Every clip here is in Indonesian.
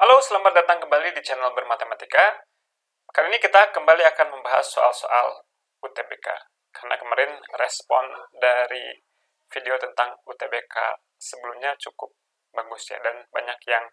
Halo, selamat datang kembali di channel Bermatematika. Kali ini kita kembali akan membahas soal-soal UTBK. Karena kemarin respon dari video tentang UTBK sebelumnya cukup bagus ya, dan banyak yang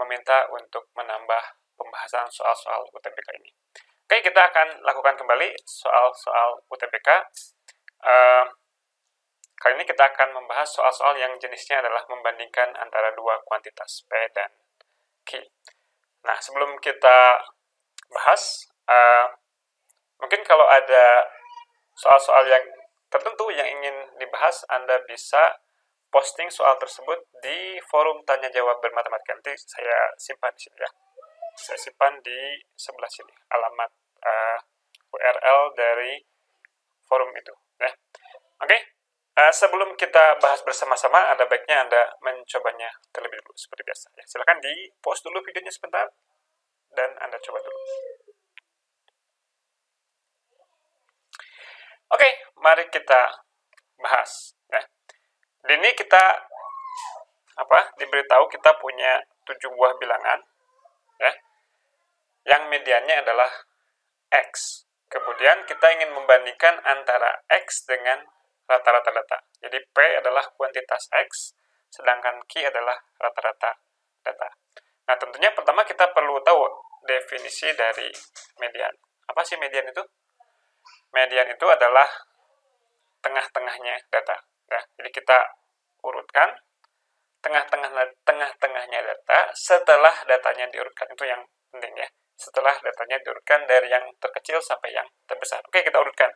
meminta untuk menambah pembahasan soal-soal UTBK ini. Oke, kita akan lakukan kembali soal-soal UTBK. Kali ini kita akan membahas soal-soal yang jenisnya adalah membandingkan antara dua kuantitas P dan Q. Nah, sebelum kita bahas, mungkin kalau ada soal-soal yang tertentu yang ingin dibahas, Anda bisa posting soal tersebut di forum tanya jawab bermatematika. Nanti saya simpan di sini ya. Saya simpan di sebelah sini alamat URL dari forum itu. Ya. Oke. Sebelum kita bahas bersama-sama, ada baiknya Anda mencobanya terlebih dulu seperti biasa. Ya, silakan di pause dulu videonya sebentar dan Anda coba dulu. Oke, mari kita bahas. Nah, di ini kita diberitahu kita punya 7 buah bilangan, ya, yang mediannya adalah X. Kemudian kita ingin membandingkan antara X dengan rata-rata data. Jadi P adalah kuantitas X, sedangkan Q adalah rata-rata data. Nah, tentunya pertama kita perlu tahu definisi dari median. Apa sih median itu? Median itu adalah tengah-tengahnya data. Ya, jadi kita urutkan tengah-tengahnya data setelah datanya diurutkan. Itu yang penting ya. Setelah datanya diurutkan dari yang terkecil sampai yang terbesar. Oke, kita urutkan.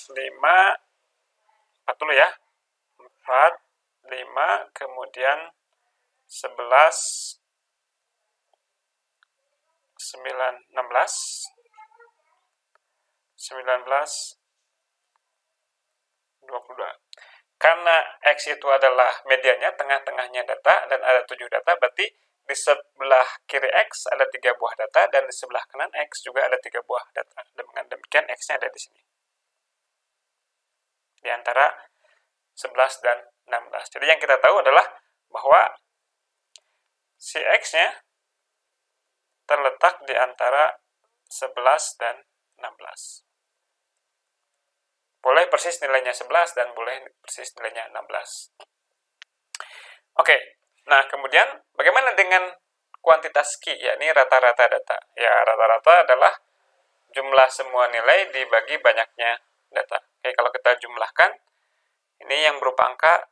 5, 4 dulu ya. 4, 5, kemudian 11, 9, 16, 19, 22. Karena X itu adalah mediannya, tengah-tengahnya data, dan ada 7 data, berarti di sebelah kiri X ada 3 buah data, dan di sebelah kanan X juga ada 3 buah data. Dengan demikian X-nya ada di sini. Di antara 11 dan 16. Jadi yang kita tahu adalah bahwa si X-nya terletak di antara 11 dan 16. Boleh persis nilainya 11 dan boleh persis nilainya 16. Oke, nah kemudian bagaimana dengan kuantitas Q, yakni rata-rata data? Ya, rata-rata adalah jumlah semua nilai dibagi banyaknya data. Oke, kalau kita jumlahkan, ini yang berupa angka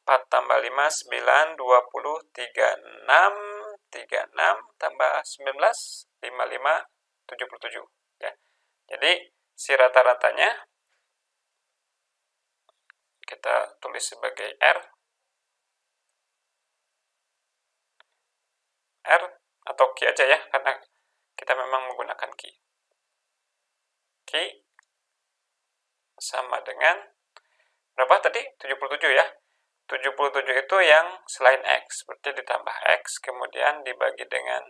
4 tambah 5, 9, 20, 36, 36, tambah 19, 55, 77. Ya. Jadi, si rata-ratanya kita tulis sebagai R atau Q aja ya, karena kita memang menggunakan Q. Q sama dengan berapa tadi? 77 ya. 77 itu yang selain X, berarti ditambah X, kemudian dibagi dengan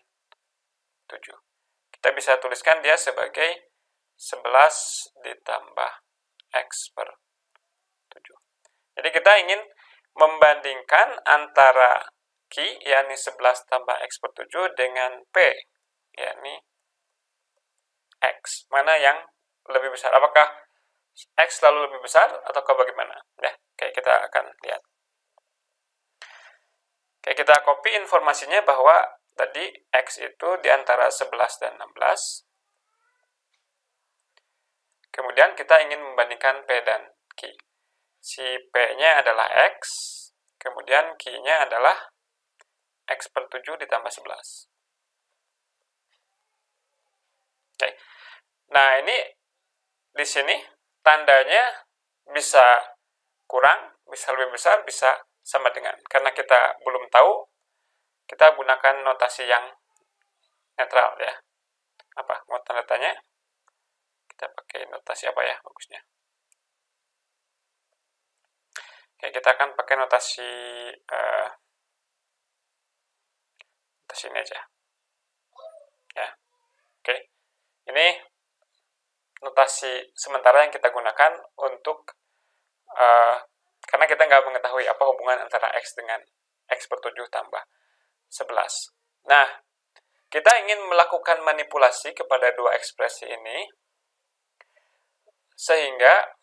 7. Kita bisa tuliskan dia sebagai 11 ditambah X per 7. Jadi kita ingin membandingkan antara Q, yakni 11 tambah X per 7, dengan P, yakni X. Mana yang lebih besar? Apakah X selalu lebih besar ataukah bagaimana? Ya, oke, kita akan lihat. Oke, kita copy informasinya bahwa tadi X itu di antara 11 dan 16. Kemudian kita ingin membandingkan P dan Q. Si P-nya adalah X, kemudian Q-nya adalah X per 7 ditambah 11. Oke. Nah, ini di sini tandanya bisa kurang, bisa lebih besar, bisa sama dengan. Karena kita belum tahu, kita gunakan notasi yang netral ya. Apa mau tanda-tandanya? Kita pakai notasi apa ya bagusnya? Oke, kita akan pakai notasi ini aja. Ya. Oke. Ini notasi sementara yang kita gunakan untuk karena kita nggak mengetahui apa hubungan antara X dengan X per 7 tambah 11. Nah, kita ingin melakukan manipulasi kepada dua ekspresi ini sehingga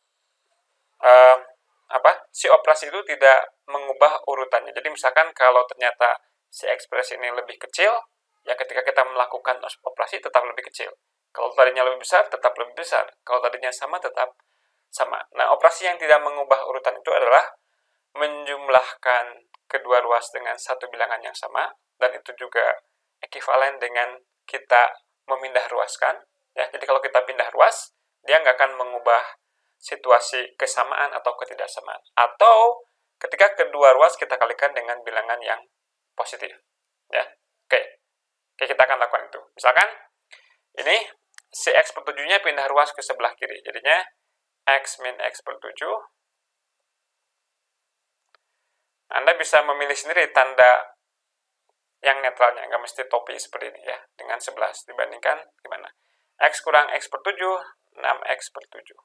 si operasi itu tidak mengubah urutannya. Jadi misalkan kalau ternyata si ekspresi ini lebih kecil, ya ketika kita melakukan operasi tetap lebih kecil. Kalau tadinya lebih besar, tetap lebih besar. Kalau tadinya sama, tetap sama. Nah, operasi yang tidak mengubah urutan itu adalah menjumlahkan kedua ruas dengan satu bilangan yang sama, dan itu juga ekivalen dengan kita memindah ruaskan. Ya, jadi kalau kita pindah ruas, dia nggak akan mengubah situasi kesamaan atau ketidaksamaan. Atau ketika kedua ruas kita kalikan dengan bilangan yang positif. Ya, oke, kita akan lakukan itu. Misalkan ini si X per 7-nya pindah ruas ke sebelah kiri. Jadinya X min X per 7. Anda bisa memilih sendiri tanda yang netralnya, nggak mesti topi seperti ini ya, dengan 11 dibandingkan gimana? X kurang X per 7, 6X per 7.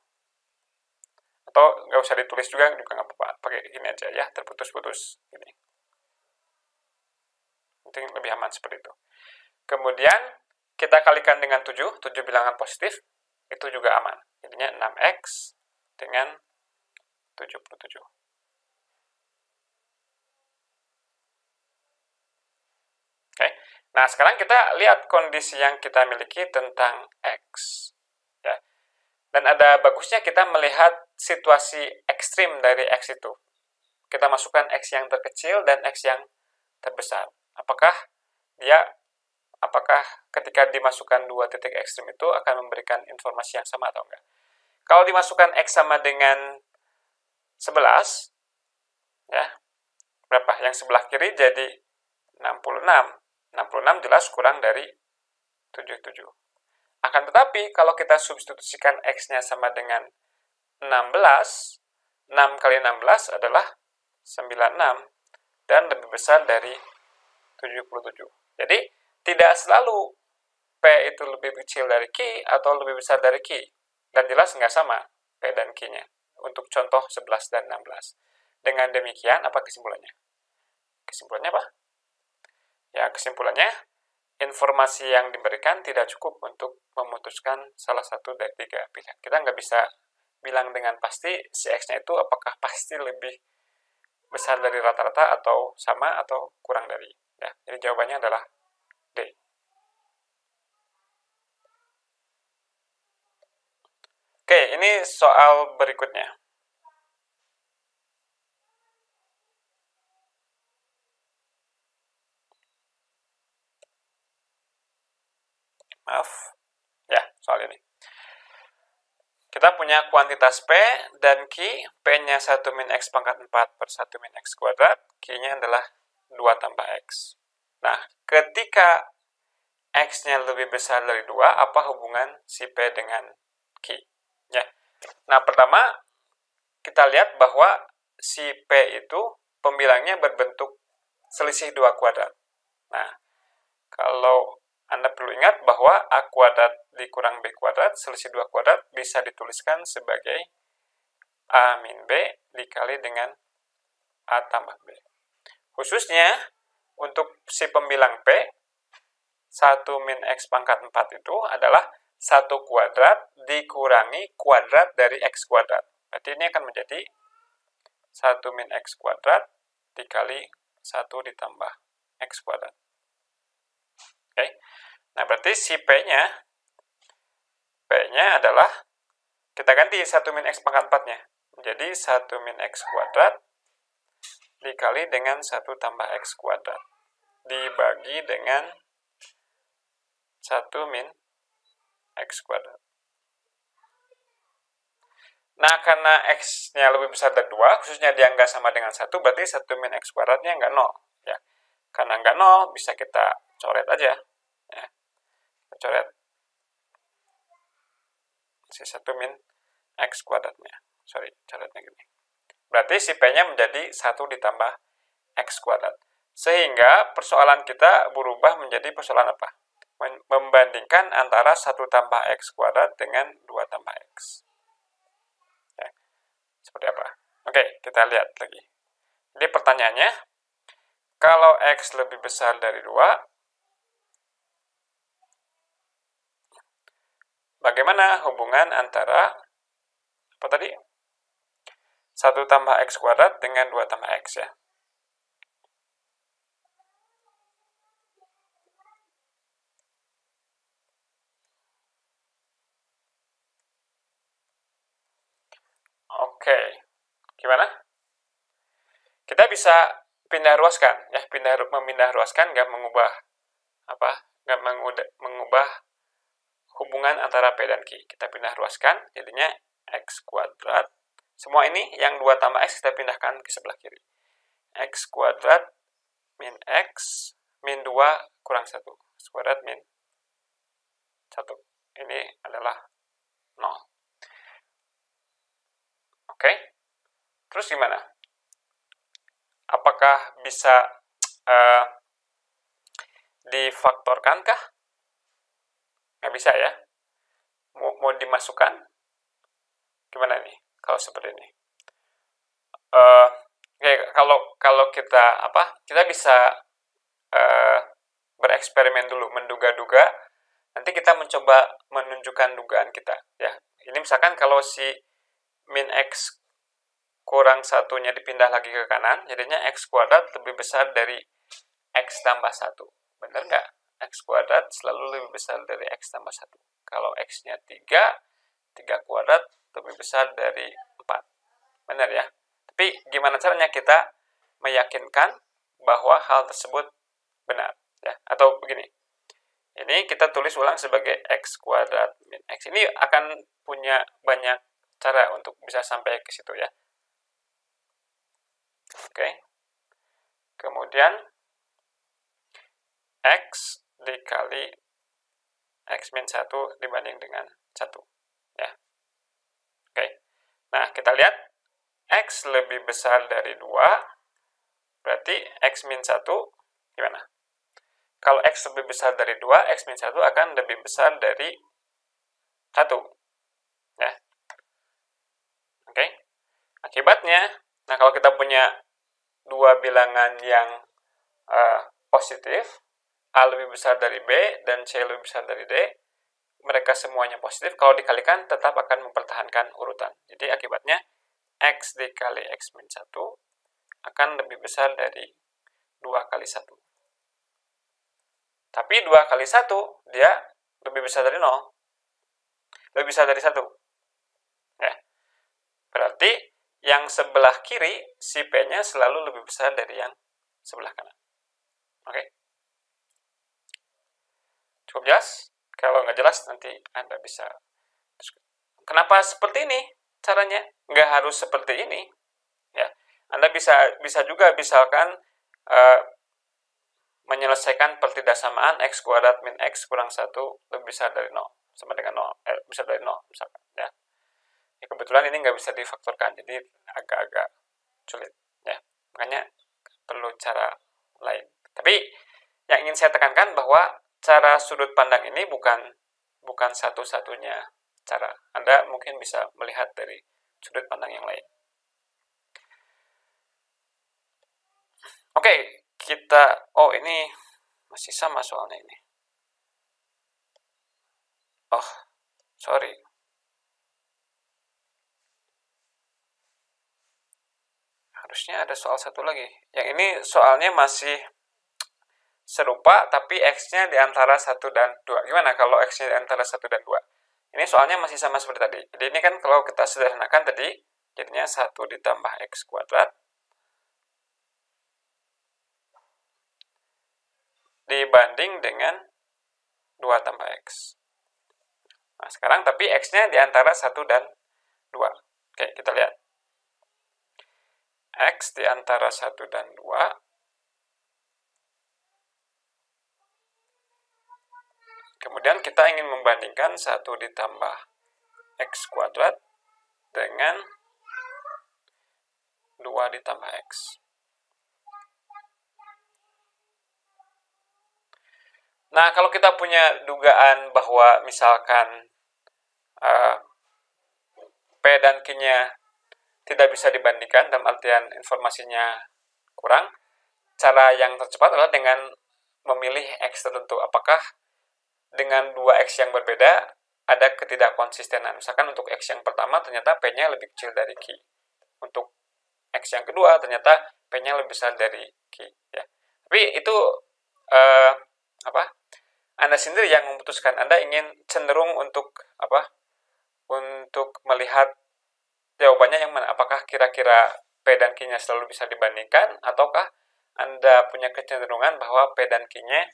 Atau nggak usah ditulis juga nggak apa-apa, pakai gini aja ya, terputus-putus gini. Mungkin lebih aman seperti itu. Kemudian kita kalikan dengan 7 bilangan positif, itu juga aman. Jadinya 6X dengan 77. Oke. Nah, sekarang kita lihat kondisi yang kita miliki tentang X. Ya. Dan ada bagusnya kita melihat situasi ekstrim dari X itu. Kita masukkan X yang terkecil dan X yang terbesar. Apakah ketika dimasukkan dua titik ekstrim itu akan memberikan informasi yang sama atau enggak? Kalau dimasukkan X sama dengan 11, ya, berapa? Yang sebelah kiri jadi 66. 66 jelas kurang dari 77. Akan tetapi, kalau kita substitusikan X-nya sama dengan 16, 6 kali 16 adalah 96, dan lebih besar dari 77. Jadi, tidak selalu P itu lebih kecil dari Q atau lebih besar dari Q. Dan jelas nggak sama P dan Q-nya. Untuk contoh 11 dan 16. Dengan demikian, apa kesimpulannya? Kesimpulannya apa? Ya, kesimpulannya, informasi yang diberikan tidak cukup untuk memutuskan salah satu dari tiga pilihan. Kita nggak bisa bilang dengan pasti si X-nya itu apakah pasti lebih besar dari rata-rata atau sama atau kurang dari. Ya, jadi jawabannya adalah D. Oke, ini soal berikutnya. Maaf. Ya, soal ini. Kita punya kuantitas P dan Q. P-nya 1 min X pangkat 4 per 1 min X kuadrat. Q-nya adalah 2 tambah X. Nah, ketika X-nya lebih besar dari 2, apa hubungan si P dengan Q? Ya. Nah, pertama, kita lihat bahwa si P itu pembilangnya berbentuk selisih 2 kuadrat. Nah, kalau Anda perlu ingat bahwa A kuadrat dikurang B kuadrat, selisih 2 kuadrat bisa dituliskan sebagai A min B dikali dengan A tambah B. Khususnya, untuk si pembilang P, 1 min X pangkat 4 itu adalah 1 kuadrat dikurangi kuadrat dari X kuadrat. Berarti ini akan menjadi 1 min X kuadrat dikali 1 ditambah X kuadrat. Oke. Nah, berarti si P-nya adalah, kita ganti 1 min X pangkat 4-nya. Jadi 1 min X kuadrat dikali dengan 1 tambah X kuadrat. Dibagi dengan 1 min X kuadrat. Nah, karena X-nya lebih besar dari 2, khususnya dia nggak sama dengan 1, berarti 1 min X kuadratnya nggak 0. Ya. Karena nggak 0, bisa kita coret aja. Ya. Coret si 1 min X kuadratnya. Sorry, coretnya gini. Berarti si P-nya menjadi 1 ditambah X kuadrat. Sehingga persoalan kita berubah menjadi persoalan apa? Membandingkan antara 1 tambah X kuadrat dengan 2 tambah X. Ya. Seperti apa? Oke, kita lihat lagi. Jadi pertanyaannya, Kalau X lebih besar dari 2, bagaimana hubungan antara apa tadi? 1 tambah X kuadrat dengan 2 tambah X ya. Oke, gimana? Kita bisa pindah ruaskan ya, memindah ruaskan nggak mengubah nggak mengubah hubungan antara P dan Q. Kita pindah ruaskan, jadinya X kuadrat. Semua ini yang 2 tambah X kita pindahkan ke sebelah kiri. X kuadrat min X min 2 kurang 1. X kuadrat min 1. Ini adalah 0. Oke? Terus gimana? Apakah bisa difaktorkankah? Nggak bisa ya. Mau dimasukkan? Gimana nih kalau seperti ini? Kalau kita bisa bereksperimen dulu, menduga-duga. Nanti kita mencoba menunjukkan dugaan kita. Ya, ini misalkan kalau si min X kurang satunya dipindah lagi ke kanan, jadinya X kuadrat lebih besar dari X tambah 1. Benar nggak? X kuadrat selalu lebih besar dari X tambah 1. Kalau X-nya 3, 3 kuadrat lebih besar dari 4. Benar ya? Tapi gimana caranya kita meyakinkan bahwa hal tersebut benar? Ya, atau begini. Ini kita tulis ulang sebagai X kuadrat min X. Ini akan punya banyak cara untuk bisa sampai ke situ ya. Oke. Kemudian X dikali X min 1 dibanding dengan 1. Ya. Oke. Nah, kita lihat X lebih besar dari 2, berarti X min 1 gimana? Kalau X lebih besar dari 2, X min 1 akan lebih besar dari 1. Ya. Oke. Akibatnya, nah kalau kita punya dua bilangan yang positif, A lebih besar dari B dan C lebih besar dari D, mereka semuanya positif, kalau dikalikan tetap akan mempertahankan urutan. Jadi akibatnya X dikali X min 1 akan lebih besar dari 2 kali 1. Tapi 2 kali 1 dia lebih besar dari 0. Lebih besar dari 1. Ya. Berarti yang sebelah kiri, si P-nya selalu lebih besar dari yang sebelah kanan. Oke? Cukup jelas? Kalau nggak jelas, nanti Anda bisa. Kenapa seperti ini caranya? Nggak harus seperti ini. Ya. Anda bisa juga misalkan menyelesaikan pertidaksamaan X kuadrat min X kurang 1 lebih besar dari 0. Sama dengan 0. Besar dari 0 misalkan. Ya. Kebetulan ini nggak bisa difaktorkan, jadi agak-agak sulit. Ya. Makanya perlu cara lain. Tapi yang ingin saya tekankan bahwa cara sudut pandang ini bukan satu-satunya cara. Anda mungkin bisa melihat dari sudut pandang yang lain. Oke, ini masih sama soalnya ini. Oh, sorry. Harusnya ada soal satu lagi. Yang ini soalnya masih serupa, tapi X-nya di antara 1 dan 2. Gimana kalau X-nya di antara 1 dan 2? Ini soalnya masih sama seperti tadi. Jadi ini kan kalau kita sederhanakan tadi, jadinya 1 ditambah X kuadrat dibanding dengan 2 tambah X. Nah, sekarang tapi X-nya di antara 1 dan 2. Oke, kita lihat. X di antara 1 dan 2. Kemudian kita ingin membandingkan 1 ditambah X kuadrat dengan 2 ditambah X. Nah, kalau kita punya dugaan bahwa misalkan P dan Q-nya tidak bisa dibandingkan, dalam artian informasinya kurang, cara yang tercepat adalah dengan memilih X tertentu. Apakah dengan 2X yang berbeda ada ketidakkonsistenan. Misalkan untuk X yang pertama ternyata P-nya lebih kecil dari Q. Untuk X yang kedua ternyata P-nya lebih besar dari Q. Ya. Tapi itu Anda sendiri yang memutuskan. Anda ingin cenderung untuk untuk melihat jawabannya yang mana. Apakah kira-kira P dan Q-nya selalu bisa dibandingkan, ataukah Anda punya kecenderungan bahwa P dan Q-nya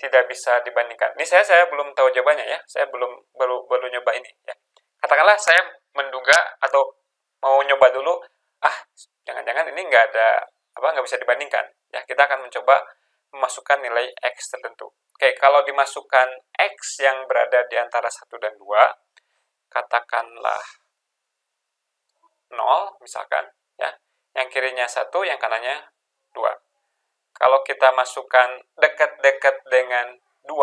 tidak bisa dibandingkan. Ini saya belum tahu jawabannya ya. Saya baru nyoba ini ya. Katakanlah saya menduga atau mau nyoba dulu, jangan-jangan ini nggak bisa dibandingkan. Ya, kita akan mencoba memasukkan nilai X tertentu. Oke, kalau dimasukkan X yang berada di antara 1 dan 2, katakanlah 0 misalkan, ya. Yang kirinya 1, yang kanannya 2. Kalau kita masukkan dekat-dekat dengan 2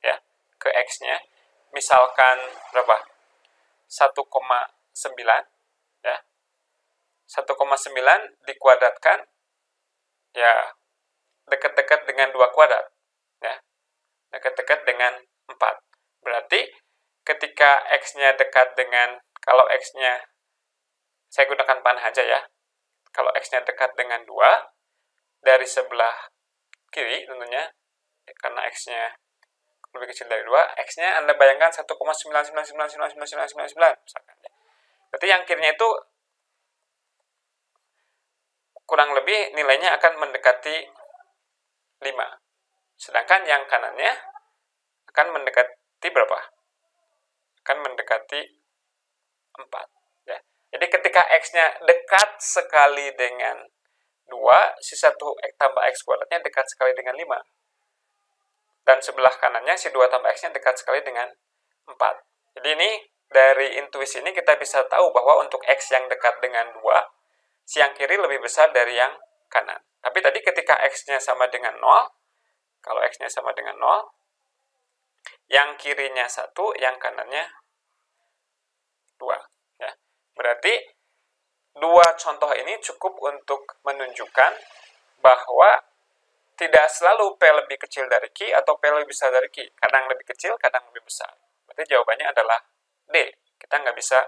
ya ke X-nya, misalkan berapa? 1,9 ya. 1,9 dikuadratkan ya dekat-dekat dengan 2 kuadrat ya. Dekat-dekat dengan 4. Berarti ketika X-nya dekat dengan, kalau X-nya saya gunakan panah aja ya. Kalau X-nya dekat dengan 2, dari sebelah kiri tentunya, karena X-nya lebih kecil dari 2, X-nya Anda bayangkan 1,9999999 misalkan. Berarti yang kirinya itu kurang lebih nilainya akan mendekati 5. Sedangkan yang kanannya akan mendekati berapa? Akan mendekati 4. Ya. Jadi ketika X-nya dekat sekali dengan 2, si 1 tambah X kuadratnya dekat sekali dengan 5. Dan sebelah kanannya si 2 tambah X-nya dekat sekali dengan 4. Jadi ini dari intuisi ini kita bisa tahu bahwa untuk X yang dekat dengan 2, si yang kiri lebih besar dari yang kanan. Tapi tadi ketika X-nya sama dengan 0, kalau X-nya sama dengan 0, yang kirinya 1, yang kanannya 2. Ya. Berarti 2 contoh ini cukup untuk menunjukkan bahwa tidak selalu P lebih kecil dari Q atau P lebih besar dari Q. Kadang lebih kecil, kadang lebih besar. Berarti jawabannya adalah D. Kita nggak bisa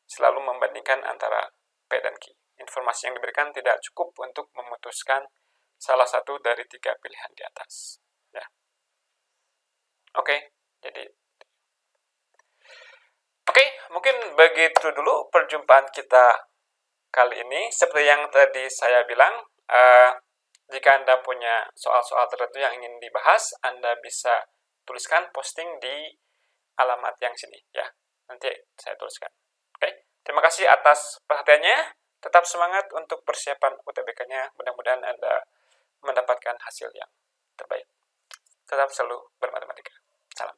selalu membandingkan antara P dan Q. Informasi yang diberikan tidak cukup untuk memutuskan salah satu dari 3 pilihan di atas. Ya. Oke, mungkin begitu dulu perjumpaan kita kali ini. Seperti yang tadi saya bilang, jika Anda punya soal-soal tertentu yang ingin dibahas, Anda bisa tuliskan posting di alamat yang sini ya. Nanti saya tuliskan. Oke, terima kasih atas perhatiannya. Tetap semangat untuk persiapan UTBK-nya. Mudah-mudahan Anda mendapatkan hasil yang terbaik. Tetap selalu bermatematika. Salam.